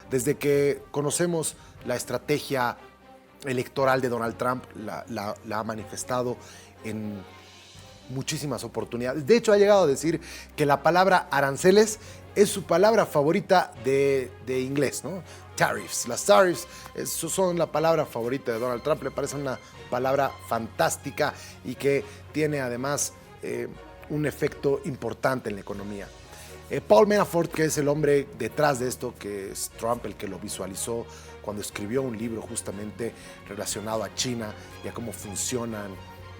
Desde que conocemos la estrategia electoral de Donald Trump, la ha manifestado en muchísimas oportunidades. De hecho, ha llegado a decir que la palabra aranceles es su palabra favorita de inglés, ¿no? Tariffs. Las tariffs son la palabra favorita de Donald Trump. Le parece una palabra fantástica y que tiene además un efecto importante en la economía. Paul Manafort, que es el hombre detrás de esto, que es Trump el que lo visualizó cuando escribió un libro justamente relacionado a China y a cómo funciona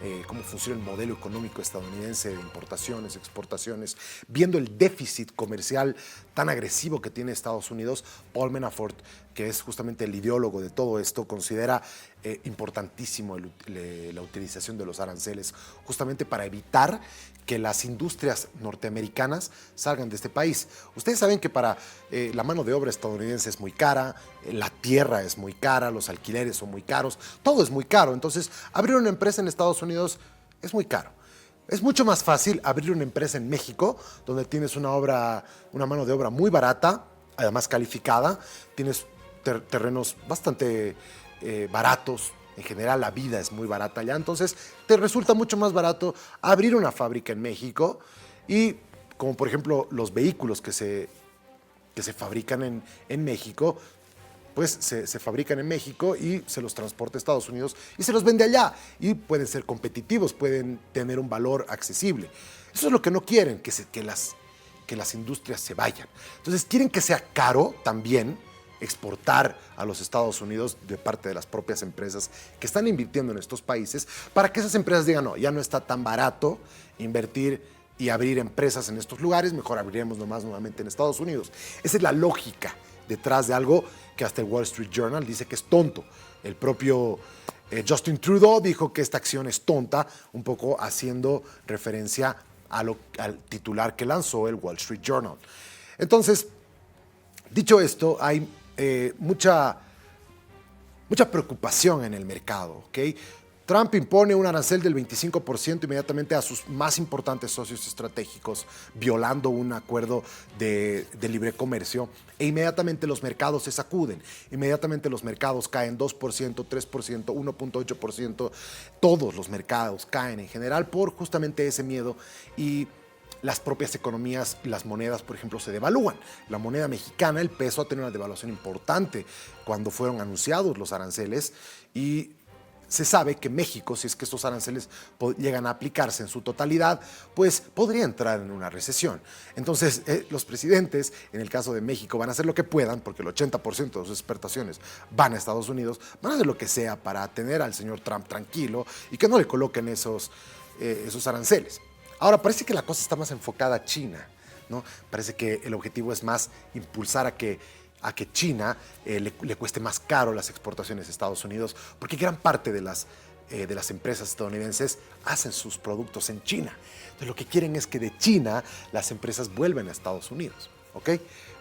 el modelo económico estadounidense de importaciones, exportaciones, viendo el déficit comercial tan agresivo que tiene Estados Unidos. Paul Manafort, que es justamente el ideólogo de todo esto, considera importantísimo la utilización de los aranceles justamente para evitar que las industrias norteamericanas salgan de este país. Ustedes saben que para la mano de obra estadounidense es muy cara, la tierra es muy cara, los alquileres son muy caros, todo es muy caro. Entonces, abrir una empresa en Estados Unidos es muy caro. Es mucho más fácil abrir una empresa en México, donde tienes una mano de obra muy barata, además calificada, tienes terrenos bastante baratos. En general la vida es muy barata allá, entonces te resulta mucho más barato abrir una fábrica en México y, como por ejemplo los vehículos que se fabrican en México, pues se fabrican en México y se los transporta a Estados Unidos y se los vende allá. Y pueden ser competitivos, pueden tener un valor accesible. Eso es lo que no quieren, que las industrias se vayan. Entonces quieren que sea caro también exportar a los Estados Unidos de parte de las propias empresas que están invirtiendo en estos países, para que esas empresas digan, no, ya no está tan barato invertir y abrir empresas en estos lugares, mejor abriremos nomás nuevamente en Estados Unidos. Esa es la lógica detrás de algo que hasta el Wall Street Journal dice que es tonto. El propio Justin Trudeau dijo que esta acción es tonta, un poco haciendo referencia al titular que lanzó el Wall Street Journal. Entonces, dicho esto, hay mucha preocupación en el mercado, ¿ok? Trump impone un arancel del 25% inmediatamente a sus más importantes socios estratégicos, violando un acuerdo de libre comercio, e inmediatamente los mercados se sacuden, inmediatamente los mercados caen 2%, 3%, 1.8%, todos los mercados caen en general por justamente ese miedo, y las propias economías, las monedas, por ejemplo, se devalúan. La moneda mexicana, el peso, ha tenido una devaluación importante cuando fueron anunciados los aranceles, y se sabe que México, si es que estos aranceles llegan a aplicarse en su totalidad, pues podría entrar en una recesión. Entonces, los presidentes, en el caso de México, van a hacer lo que puedan, porque el 80% de sus exportaciones van a Estados Unidos, van a hacer lo que sea para tener al señor Trump tranquilo y que no le coloquen esos aranceles. Ahora, parece que la cosa está más enfocada a China, ¿no? Parece que el objetivo es más impulsar a que China le cueste más caro las exportaciones a Estados Unidos, porque gran parte de las empresas estadounidenses hacen sus productos en China. Entonces, lo que quieren es que de China las empresas vuelvan a Estados Unidos, ¿ok?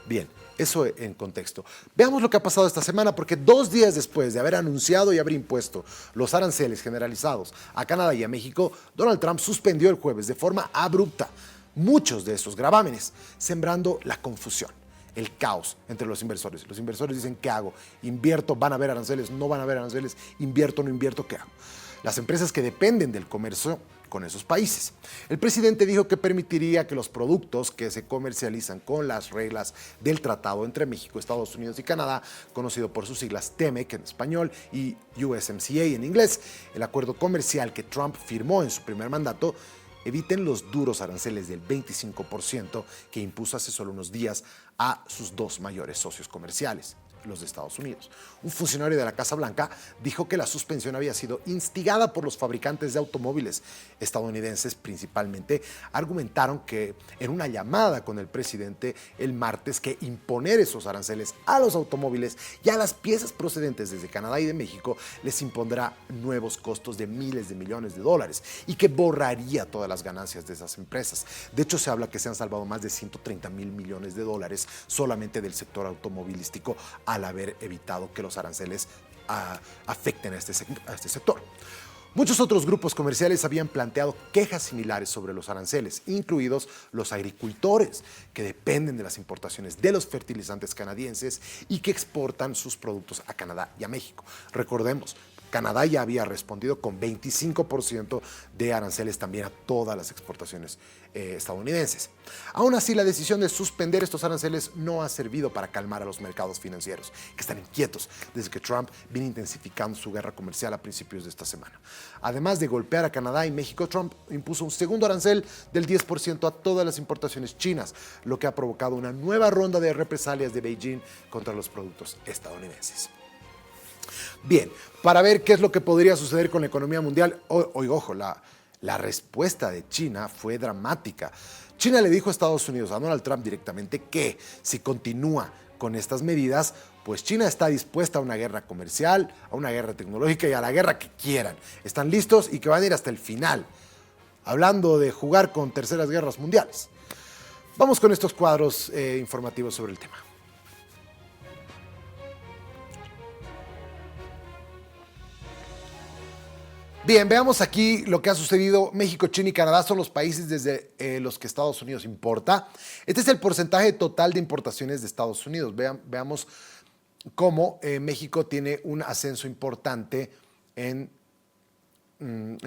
Bien, eso en contexto. Veamos lo que ha pasado esta semana, porque 2 días después de haber anunciado y haber impuesto los aranceles generalizados a Canadá y a México, Donald Trump suspendió el jueves de forma abrupta muchos de esos gravámenes, sembrando la confusión, el caos entre los inversores. Los inversores dicen, ¿qué hago? ¿Invierto? ¿Van a haber aranceles? ¿No van a haber aranceles? ¿Invierto? ¿No invierto? ¿Qué hago? Las empresas que dependen del comercio con esos países. El presidente dijo que permitiría que los productos que se comercializan con las reglas del tratado entre México, Estados Unidos y Canadá, conocido por sus siglas TEMEC en español y USMCA en inglés, el acuerdo comercial que Trump firmó en su primer mandato, eviten los duros aranceles del 25% que impuso hace solo unos días a sus 2 mayores socios comerciales, los de Estados Unidos. Un funcionario de la Casa Blanca dijo que la suspensión había sido instigada por los fabricantes de automóviles estadounidenses. Principalmente argumentaron que en una llamada con el presidente el martes, que imponer esos aranceles a los automóviles y a las piezas procedentes desde Canadá y de México les impondrá nuevos costos de miles de millones de dólares y que borraría todas las ganancias de esas empresas. De hecho, se habla que se han salvado más de 130 mil millones de dólares solamente del sector automovilístico al haber evitado que los aranceles afecten a este sector. Muchos otros grupos comerciales habían planteado quejas similares sobre los aranceles, incluidos los agricultores, que dependen de las importaciones de los fertilizantes canadienses y que exportan sus productos a Canadá y a México. Recordemos, Canadá ya había respondido con 25% de aranceles también a todas las exportaciones estadounidenses. Aún así, la decisión de suspender estos aranceles no ha servido para calmar a los mercados financieros, que están inquietos desde que Trump viene intensificando su guerra comercial a principios de esta semana. Además de golpear a Canadá y México, Trump impuso un segundo arancel del 10% a todas las importaciones chinas, lo que ha provocado una nueva ronda de represalias de Beijing contra los productos estadounidenses. Bien, para ver qué es lo que podría suceder con la economía mundial, ojo, la respuesta de China fue dramática. China le dijo a Estados Unidos, a Donald Trump directamente, que si continúa con estas medidas, pues China está dispuesta a una guerra comercial, a una guerra tecnológica y a la guerra que quieran. Están listos y que van a ir hasta el final, hablando de jugar con terceras guerras mundiales. Vamos con estos cuadros informativos sobre el tema. Bien, veamos aquí lo que ha sucedido. México, China y Canadá son los países desde los que Estados Unidos importa. Este es el porcentaje total de importaciones de Estados Unidos. Veamos cómo México tiene un ascenso importante en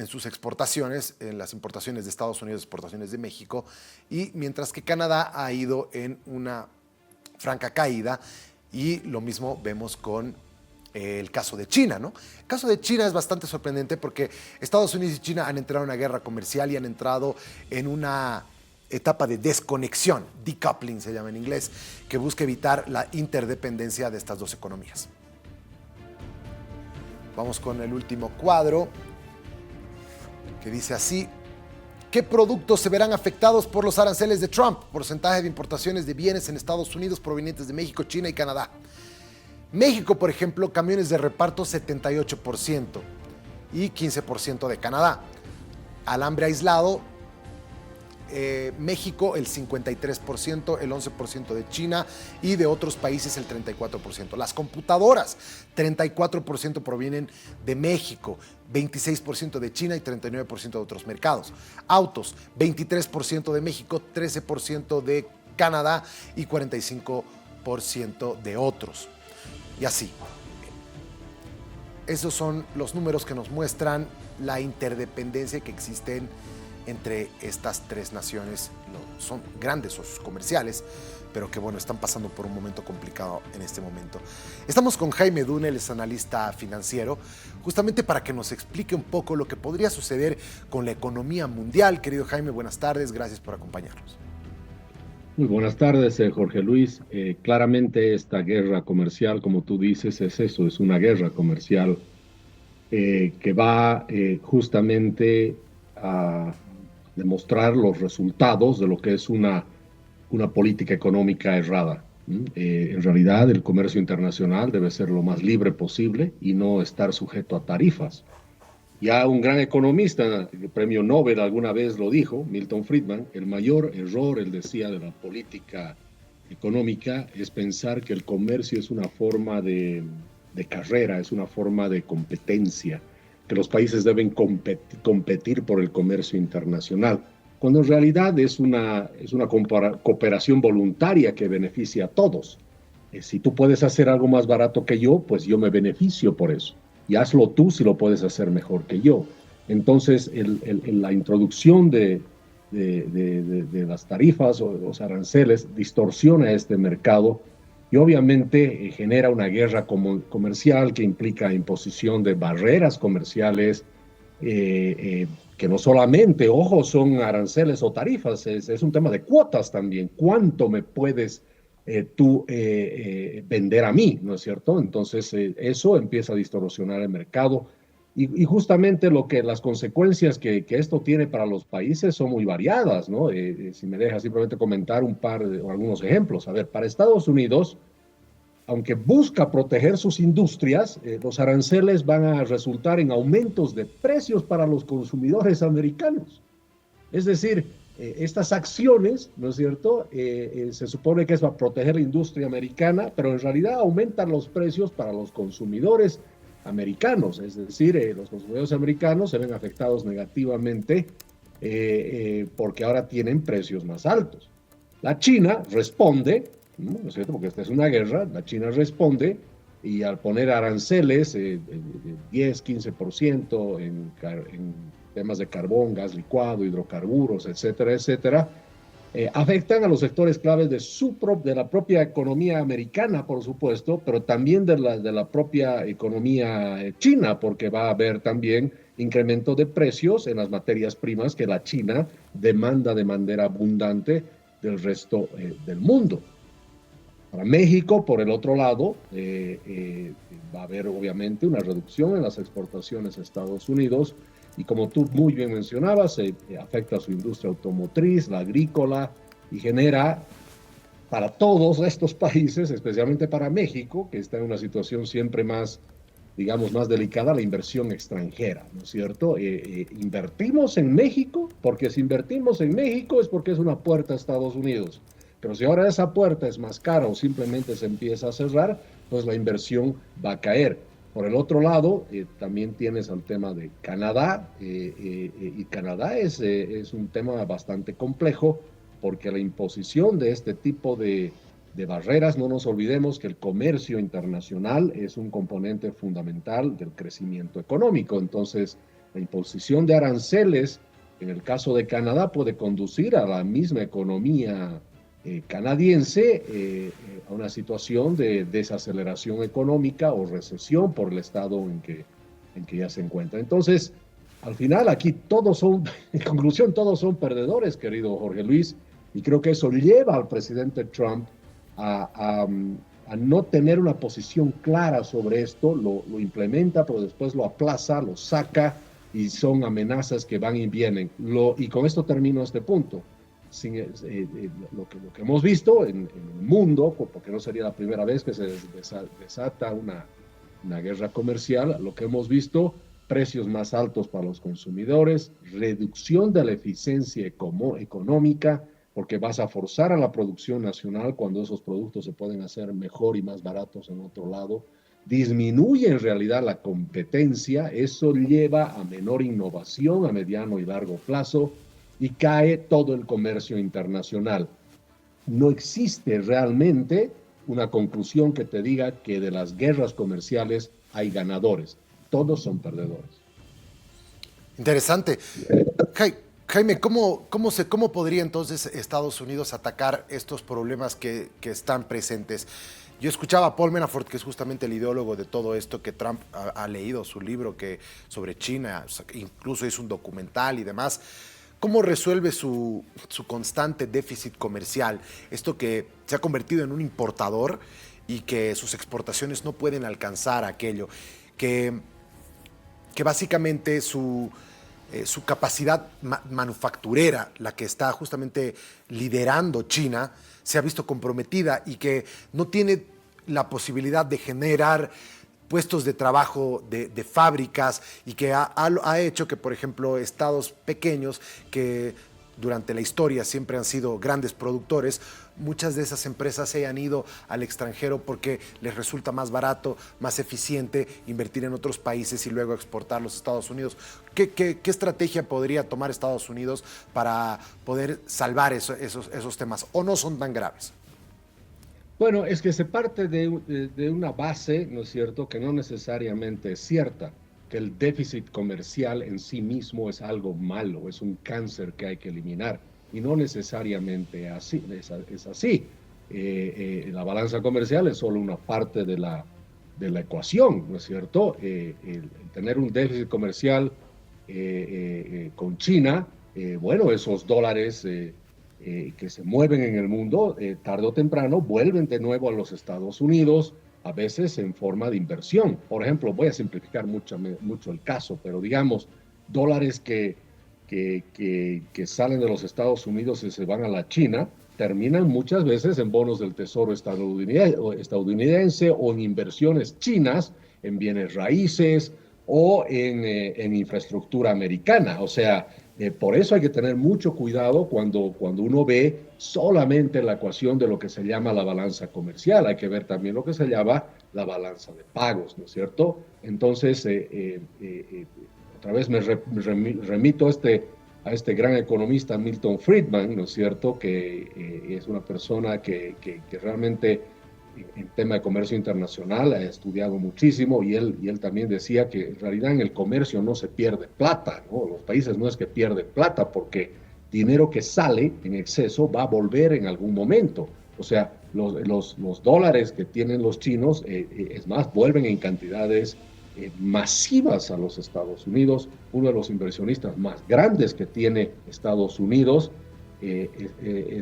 sus exportaciones, en las importaciones de Estados Unidos, exportaciones de México, y mientras que Canadá ha ido en una franca caída, y lo mismo vemos con el caso de China, ¿no? El caso de China es bastante sorprendente porque Estados Unidos y China han entrado en una guerra comercial y han entrado en una etapa de desconexión, decoupling se llama en inglés, que busca evitar la interdependencia de estas dos economías. Vamos con el último cuadro, que dice así: ¿qué productos se verán afectados por los aranceles de Trump? Porcentaje de importaciones de bienes en Estados Unidos provenientes de México, China y Canadá. México, por ejemplo, camiones de reparto 78% y 15% de Canadá. Alambre aislado, México el 53%, el 11% de China y de otros países el 34%. Las computadoras, 34% provienen de México, 26% de China y 39% de otros mercados. Autos, 23% de México, 13% de Canadá y 45% de otros. Y así. Esos son los números que nos muestran la interdependencia que existen entre estas tres naciones. Son grandes socios comerciales, pero que bueno, están pasando por un momento complicado en este momento. Estamos con Jaime Dune, él es analista financiero, justamente para que nos explique un poco lo que podría suceder con la economía mundial. Querido Jaime, buenas tardes, gracias por acompañarnos. Muy buenas tardes, Jorge Luis. Claramente esta guerra comercial, como tú dices, es eso, es una guerra comercial que va justamente a demostrar los resultados de lo que es una política económica errada. En realidad, el comercio internacional debe ser lo más libre posible y no estar sujeto a tarifas. Ya un gran economista, el premio Nobel alguna vez lo dijo, Milton Friedman, el mayor error, él decía, de la política económica es pensar que el comercio es una forma de carrera, es una forma de competencia, que los países deben competir por el comercio internacional, cuando en realidad es una cooperación voluntaria que beneficia a todos. Si tú puedes hacer algo más barato que yo, pues yo me beneficio por eso. Y hazlo tú si lo puedes hacer mejor que yo. Entonces, la introducción de las tarifas o los aranceles distorsiona este mercado y obviamente genera una guerra comercial que implica imposición de barreras comerciales que no solamente, ojo, son aranceles o tarifas, es un tema de cuotas también. ¿Cuánto me puedes tú vender a mí, ¿no es cierto? Entonces eso empieza a distorsionar el mercado y justamente las consecuencias que esto tiene para los países son muy variadas, ¿no? Si me dejas simplemente comentar algunos ejemplos. A ver, para Estados Unidos, aunque busca proteger sus industrias, los aranceles van a resultar en aumentos de precios para los consumidores americanos. Es decir, estas acciones, ¿no es cierto?, se supone que es para proteger la industria americana, pero en realidad aumentan los precios para los consumidores americanos, es decir, los consumidores americanos se ven afectados negativamente porque ahora tienen precios más altos. La China responde, ¿no es cierto? Porque esta es una guerra, la China responde y al poner aranceles de 10, 15% en temas de carbón, gas licuado, hidrocarburos, etcétera, etcétera, afectan a los sectores claves de la propia economía americana, por supuesto, pero también de la propia economía china, porque va a haber también incremento de precios en las materias primas que la China demanda de manera abundante del resto del mundo. Para México, por el otro lado, va a haber obviamente una reducción en las exportaciones a Estados Unidos y como tú muy bien mencionabas, afecta a su industria automotriz, la agrícola y genera para todos estos países, especialmente para México, que está en una situación siempre más, digamos, más delicada, la inversión extranjera, ¿no es cierto? Invertimos en México, porque si invertimos en México es porque es una puerta a Estados Unidos. Pero si ahora esa puerta es más cara o simplemente se empieza a cerrar, pues la inversión va a caer. Por el otro lado, también tienes el tema de Canadá, y Canadá es un tema bastante complejo porque la imposición de este tipo de barreras, no nos olvidemos que el comercio internacional es un componente fundamental del crecimiento económico. Entonces, la imposición de aranceles, en el caso de Canadá, puede conducir a la misma economía canadiense a una situación de desaceleración económica o recesión por el estado en que ya se encuentra. Entonces, al final aquí todos son, en conclusión, todos son perdedores, querido Jorge Luis, y creo que eso lleva al presidente Trump a no tener una posición clara sobre esto, lo implementa, pero después lo aplaza, lo saca, y son amenazas que van y vienen. Y con esto termino este punto. Lo que hemos visto en el mundo, porque no sería la primera vez que se desata una guerra comercial, lo que hemos visto, precios más altos para los consumidores, reducción de la eficiencia económica, porque vas a forzar a la producción nacional cuando esos productos se pueden hacer mejor y más baratos en otro lado, disminuye en realidad la competencia, eso lleva a menor innovación a mediano y largo plazo, y cae todo el comercio internacional. No existe realmente una conclusión que te diga que de las guerras comerciales hay ganadores. Todos son perdedores. Interesante. Jaime, ¿cómo podría entonces Estados Unidos atacar estos problemas que están presentes? Yo escuchaba a Paul Manafort, que es justamente el ideólogo de todo esto, que Trump ha leído su libro sobre China, incluso hizo un documental y demás. ¿Cómo resuelve su constante déficit comercial? Esto que se ha convertido en un importador y que sus exportaciones no pueden alcanzar aquello. Que básicamente su capacidad manufacturera, la que está justamente liderando China, se ha visto comprometida y que no tiene la posibilidad de generar puestos de trabajo de fábricas y que ha hecho que, por ejemplo, estados pequeños que durante la historia siempre han sido grandes productores, muchas de esas empresas se hayan ido al extranjero porque les resulta más barato, más eficiente invertir en otros países y luego exportar a los Estados Unidos. ¿Qué estrategia podría tomar Estados Unidos para poder salvar esos temas? ¿O no son tan graves? Bueno, es que se parte de una base, ¿no es cierto?, que no necesariamente es cierta, que el déficit comercial en sí mismo es algo malo, es un cáncer que hay que eliminar, y no necesariamente es así. La balanza comercial es solo una parte de la ecuación, ¿no es cierto? El tener un déficit comercial con China, bueno, esos dólares que se mueven en el mundo, tarde o temprano vuelven de nuevo a los Estados Unidos, a veces en forma de inversión. Por ejemplo, voy a simplificar mucho el caso, pero digamos, dólares que salen de los Estados Unidos y se van a la China, terminan muchas veces en bonos del Tesoro estadounidense o en inversiones chinas, en bienes raíces o en infraestructura americana. O sea, Por eso hay que tener mucho cuidado cuando uno ve solamente la ecuación de lo que se llama la balanza comercial. Hay que ver también lo que se llama la balanza de pagos, ¿no es cierto? Entonces, otra vez me remito a este gran economista Milton Friedman, ¿no es cierto? Que es una persona que realmente en tema de comercio internacional ha estudiado muchísimo y él también decía que en realidad en el comercio no se pierde plata, ¿no? Los países no es que pierden plata porque dinero que sale en exceso va a volver en algún momento. O sea, los dólares que tienen los chinos, es más, vuelven en cantidades masivas a los Estados Unidos. Uno de los inversionistas más grandes que tiene Estados Unidos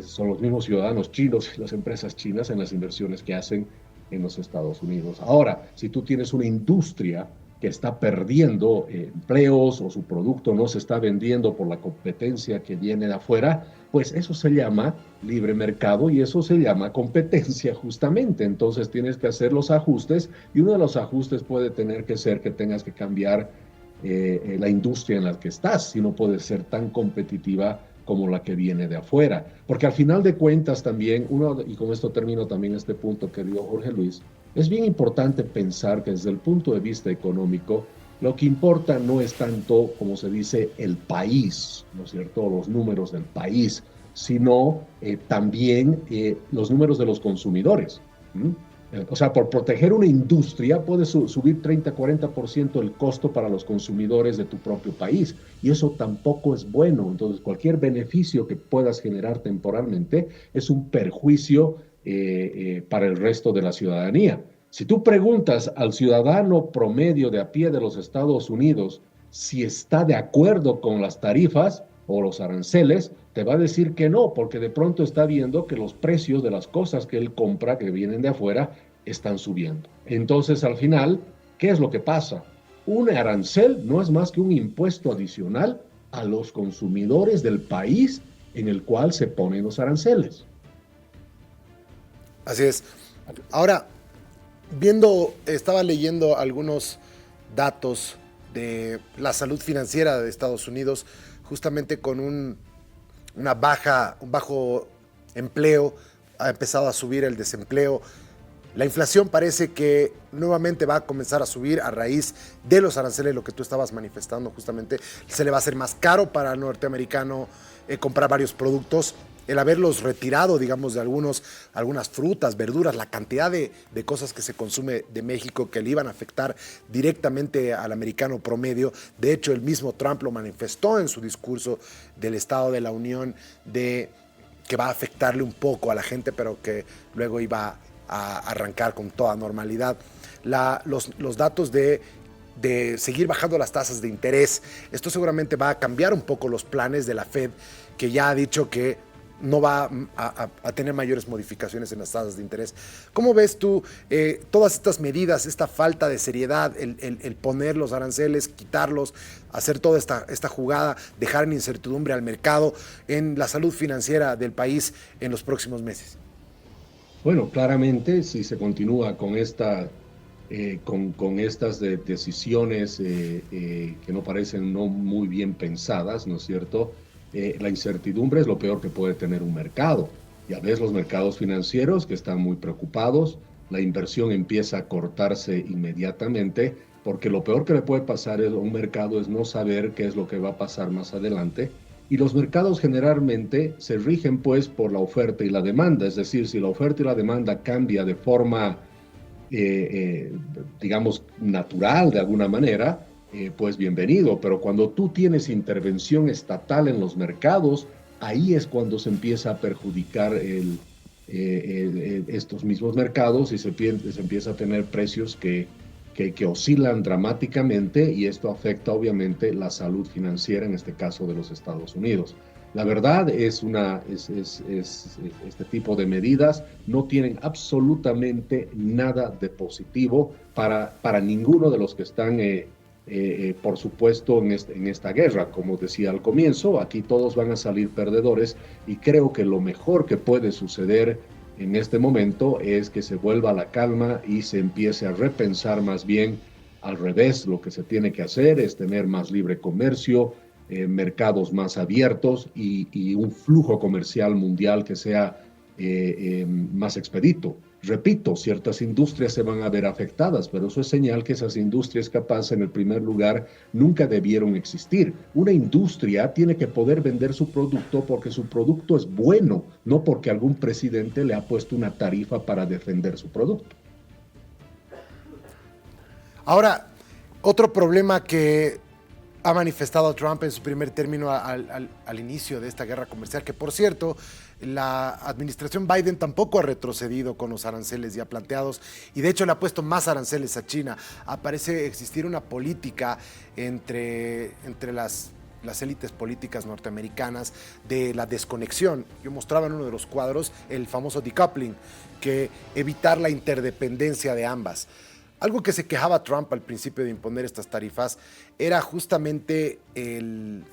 son los mismos ciudadanos chinos y las empresas chinas en las inversiones que hacen en los Estados Unidos. Ahora, si tú tienes una industria que está perdiendo empleos o su producto no se está vendiendo por la competencia que viene de afuera, pues eso se llama libre mercado y eso se llama competencia justamente. Entonces tienes que hacer los ajustes y uno de los ajustes puede tener que ser que tengas que cambiar la industria en la que estás, si no puedes ser tan competitiva como la que viene de afuera. Porque al final de cuentas también, y con esto termino también este punto que dio Jorge Luis, es bien importante pensar que desde el punto de vista económico, lo que importa no es tanto, como se dice, el país, ¿no es cierto?, los números del país, sino también los números de los consumidores. O sea, por proteger una industria puedes subir 30-40% el costo para los consumidores de tu propio país y eso tampoco es bueno. Entonces, cualquier beneficio que puedas generar temporalmente es un perjuicio para el resto de la ciudadanía. Si tú preguntas al ciudadano promedio de a pie de los Estados Unidos si está de acuerdo con las tarifas o los aranceles, te va a decir que no, porque de pronto está viendo que los precios de las cosas que él compra, que vienen de afuera, están subiendo. Entonces, al final, ¿qué es lo que pasa? Un arancel no es más que un impuesto adicional a los consumidores del país en el cual se ponen los aranceles. Así es. Ahora, estaba leyendo algunos datos de la salud financiera de Estados Unidos, justamente con un bajo empleo, ha empezado a subir el desempleo. La inflación parece que nuevamente va a comenzar a subir a raíz de los aranceles, lo que tú estabas manifestando justamente. Se le va a hacer más caro para el norteamericano comprar varios productos. El haberlos retirado, digamos, de algunas frutas, verduras, la cantidad de cosas que se consume de México que le iban a afectar directamente al americano promedio. De hecho, el mismo Trump lo manifestó en su discurso del Estado de la Unión de que va a afectarle un poco a la gente, pero que luego iba a arrancar con toda normalidad. Los datos de seguir bajando las tasas de interés, esto seguramente va a cambiar un poco los planes de la Fed, que ya ha dicho que no va a tener mayores modificaciones en las tasas de interés. ¿Cómo ves tú todas estas medidas, esta falta de seriedad, el poner los aranceles, quitarlos, hacer toda esta jugada, dejar en incertidumbre al mercado en la salud financiera del país en los próximos meses? Bueno, claramente, si se continúa con estas decisiones que no parecen no muy bien pensadas, ¿no es cierto? La incertidumbre es lo peor que puede tener un mercado. Ya ves los mercados financieros que están muy preocupados, la inversión empieza a cortarse inmediatamente, porque lo peor que le puede pasar a un mercado es no saber qué es lo que va a pasar más adelante. Y los mercados generalmente se rigen pues por la oferta y la demanda, es decir, si la oferta y la demanda cambia de forma, digamos, natural de alguna manera, pues bienvenido, pero cuando tú tienes intervención estatal en los mercados, ahí es cuando se empieza a perjudicar estos mismos mercados y se empieza a tener precios que oscilan dramáticamente y esto afecta obviamente la salud financiera, en este caso de los Estados Unidos. La verdad este tipo de medidas no tienen absolutamente nada de positivo para ninguno de los que están por supuesto, en esta guerra. Como decía al comienzo, aquí todos van a salir perdedores y creo que lo mejor que puede suceder en este momento es que se vuelva a la calma y se empiece a repensar más bien al revés. Lo que se tiene que hacer es tener más libre comercio, mercados más abiertos y un flujo comercial mundial que sea más expedito. Repito, ciertas industrias se van a ver afectadas, pero eso es señal que esas industrias capaz en el primer lugar nunca debieron existir. Una industria tiene que poder vender su producto porque su producto es bueno, no porque algún presidente le ha puesto una tarifa para defender su producto. Ahora, otro problema que ha manifestado Trump en su primer término al inicio de esta guerra comercial, que por cierto, la administración Biden tampoco ha retrocedido con los aranceles ya planteados y de hecho le ha puesto más aranceles a China. Parece existir una política entre las élites políticas norteamericanas de la desconexión. Yo mostraba en uno de los cuadros el famoso decoupling, que evitar la interdependencia de ambas. Algo que se quejaba Trump al principio de imponer estas tarifas era justamente el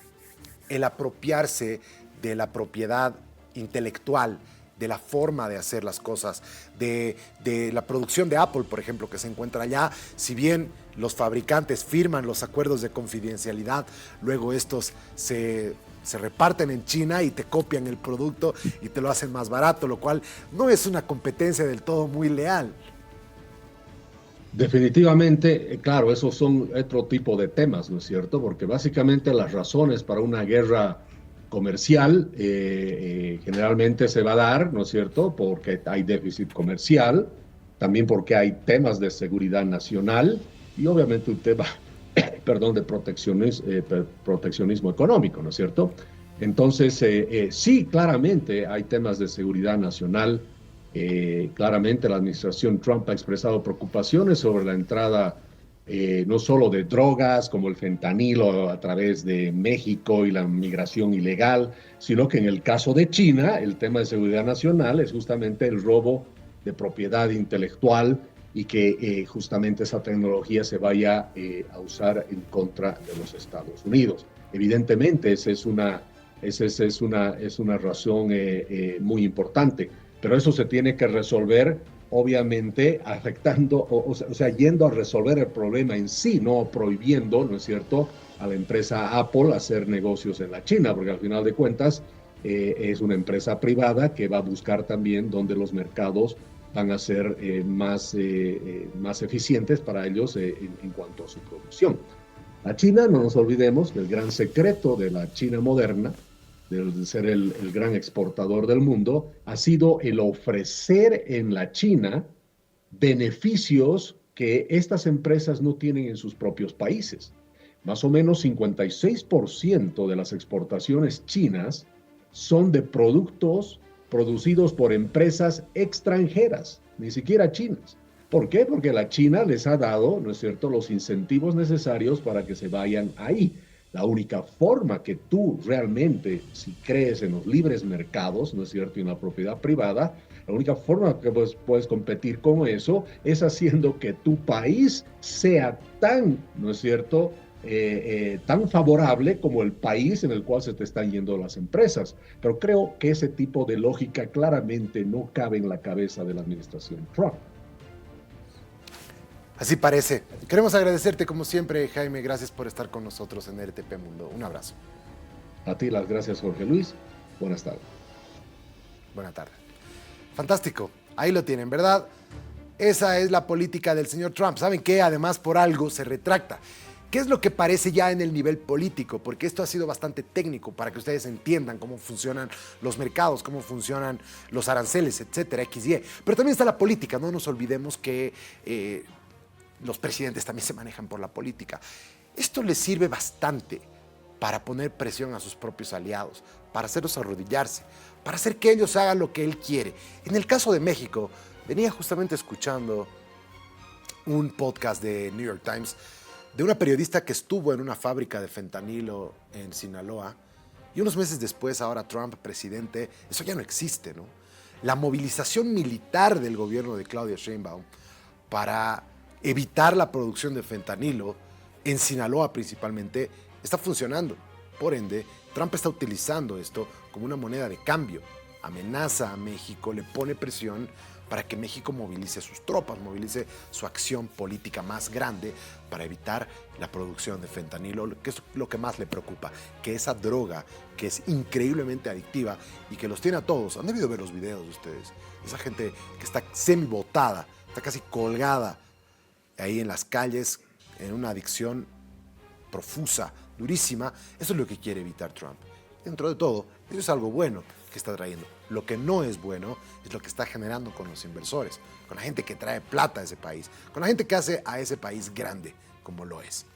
apropiarse de la propiedad intelectual, de la forma de hacer las cosas, de la producción de Apple, por ejemplo, que se encuentra allá. Si bien los fabricantes firman los acuerdos de confidencialidad, luego estos se reparten en China y te copian el producto y te lo hacen más barato, lo cual no es una competencia del todo muy leal. Definitivamente, claro, esos son otro tipo de temas, ¿no es cierto? Porque básicamente las razones para una guerra comercial generalmente se va a dar, ¿no es cierto? Porque hay déficit comercial, también porque hay temas de seguridad nacional y obviamente un tema, perdón, de proteccionismo económico, ¿no es cierto? Entonces, sí, claramente hay temas de seguridad nacional. Claramente la administración Trump ha expresado preocupaciones sobre la entrada no solo de drogas como el fentanilo a través de México y la migración ilegal, sino que en el caso de China el tema de seguridad nacional es justamente el robo de propiedad intelectual y que justamente esa tecnología se vaya a usar en contra de los Estados Unidos. Evidentemente esa es una razón muy importante. Pero eso se tiene que resolver, obviamente, afectando, o sea, yendo a resolver el problema en sí, no prohibiendo, ¿no es cierto?, a la empresa Apple hacer negocios en la China, porque al final de cuentas es una empresa privada que va a buscar también donde los mercados van a ser más eficientes para ellos en cuanto a su producción. La China, no nos olvidemos que el gran secreto de la China moderna, de ser el gran exportador del mundo, ha sido el ofrecer en la China beneficios que estas empresas no tienen en sus propios países. Más o menos 56% de las exportaciones chinas son de productos producidos por empresas extranjeras, ni siquiera chinas. ¿Por qué? Porque la China les ha dado, ¿no es cierto?, los incentivos necesarios para que se vayan ahí. La única forma que tú realmente, si crees en los libres mercados, ¿no es cierto?, y en la propiedad privada, la única forma que puedes competir con eso es haciendo que tu país sea tan, ¿no es cierto?, tan favorable como el país en el cual se te están yendo las empresas. Pero creo que ese tipo de lógica claramente no cabe en la cabeza de la administración Trump. Así parece. Queremos agradecerte como siempre, Jaime. Gracias por estar con nosotros en RTP Mundo. Un abrazo. A ti las gracias, Jorge Luis. Buenas tardes. Buenas tardes. Fantástico. Ahí lo tienen, ¿verdad? Esa es la política del señor Trump. ¿Saben qué? Además, por algo se retracta. ¿Qué es lo que parece ya en el nivel político? Porque esto ha sido bastante técnico para que ustedes entiendan cómo funcionan los mercados, cómo funcionan los aranceles, etcétera, XY. Pero también está la política. No nos olvidemos que los presidentes también se manejan por la política. Esto les sirve bastante para poner presión a sus propios aliados, para hacerlos arrodillarse, para hacer que ellos hagan lo que él quiere. En el caso de México, venía justamente escuchando un podcast de New York Times de una periodista que estuvo en una fábrica de fentanilo en Sinaloa y unos meses después, ahora Trump, presidente, eso ya no existe, ¿no? La movilización militar del gobierno de Claudia Sheinbaum para evitar la producción de fentanilo en Sinaloa principalmente está funcionando. Por ende, Trump está utilizando esto como una moneda de cambio. Amenaza a México, le pone presión para que México movilice sus tropas, movilice su acción política más grande para evitar la producción de fentanilo, que es lo que más le preocupa, que esa droga que es increíblemente adictiva y que los tiene a todos. Han debido ver los videos de ustedes, esa gente que está semi-botada, está casi colgada ahí en las calles en una adicción profusa, durísima. Eso es lo que quiere evitar Trump. Dentro de todo, eso es algo bueno que está trayendo. Lo que no es bueno es lo que está generando con los inversores, con la gente que trae plata a ese país, con la gente que hace a ese país grande como lo es.